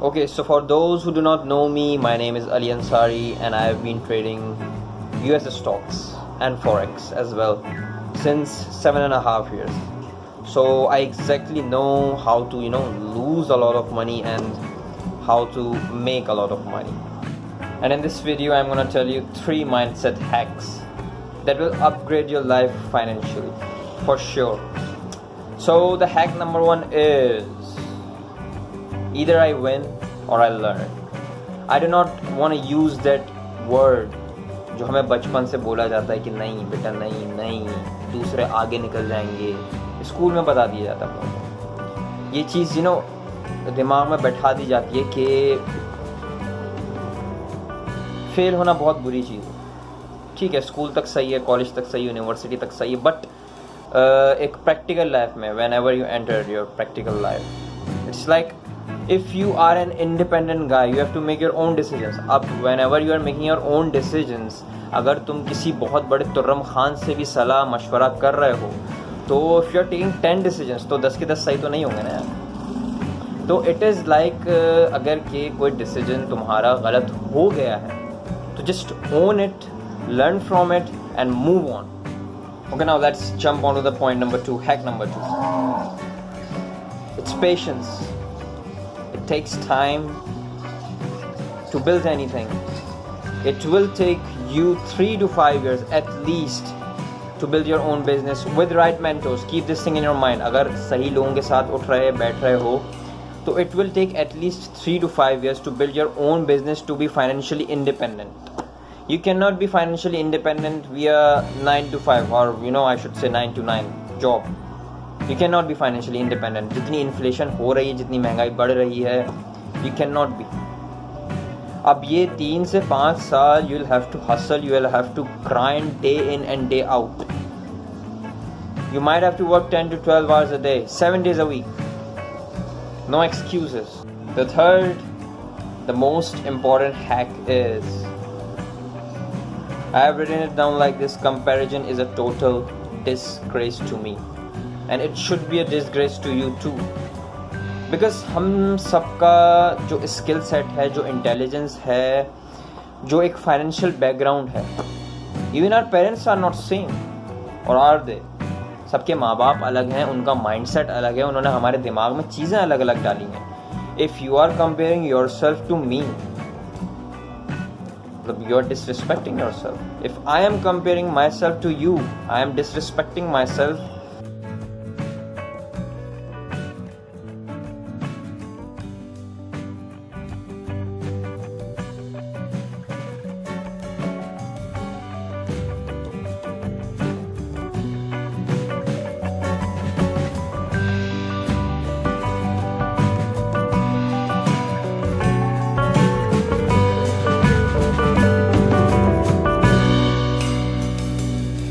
Okay, so for those who do not know me, my name is Ansari and I have been trading US stocks and Forex as well since 7.5 years. So I exactly know how to, lose a lot of money and how to make a lot of money. And in this video, I'm gonna tell you 3 mindset hacks that will upgrade your life financially, for sure. So the hack number 1 is either I win or I learn. I do not want to use that word जो हमें बचपन से बोला जाता है कि नहीं बेटा नहीं दूसरे आगे निकल जाएंगे, स्कूल में बता दिया जाता है। ये चीज़ दिमाग में बैठा दी जाती है कि फेल होना बहुत बुरी चीज़ है। ठीक है, स्कूल तक सही है, कॉलेज तक सही है, यूनिवर्सिटी तक सही है, बट एक प्रैक्टिकल लाइफ में when ever you enter your practical life, it's like if you are an independent guy, you have to make your own decisions. अब whenever you are making your own decisions, अगर तुम किसी बहुत बड़े तुर्रम खान से भी सलाह मशवरा कर रहे हो तो if you are taking 10 decisions तो 10 के 10 सही तो नहीं होंगे ना यार। तो it is like अगर कि कोई decision तुम्हारा गलत हो गया है तो just own it, learn from it and move on. Okay, now let's jump on to the point number 2, hack number 2. It's patience. It takes time to build anything. It will take you 3 to 5 years at least to build your own business with right mentors. Keep this thing in your mind. अगर सही लोगों के साथ उठ रहे बैठ रहे हो तो it will take at least 3 to 5 years to build your own business to be financially independent. You cannot be financially independent via 9 to 5 or I should say 9 to 9 job. You cannot be financially independent. जितनी inflation हो रही है, जितनी महंगाई बढ़ रही है, you cannot be. अब ये 3 से 5 साल you will have to hustle, you will have to grind day in and day out. You might have to work 10 to 12 hours a day, 7 days a week. No excuses. The third, the most important hack is, I have written it down like this: comparison is a total disgrace to me. And it should be a disgrace to you too. Because हम सबका जो skill set है, जो intelligence है, जो एक financial background है, even our parents are not same, और आर दे? सबके माँ बाप अलग हैं, उनका माइंडसेट अलग है, उन्होंने हमारे दिमाग में चीज़ें अलग अलग डाली हैं. If you are comparing yourself to me, you are disrespecting yourself. If I am comparing myself to you, I am disrespecting myself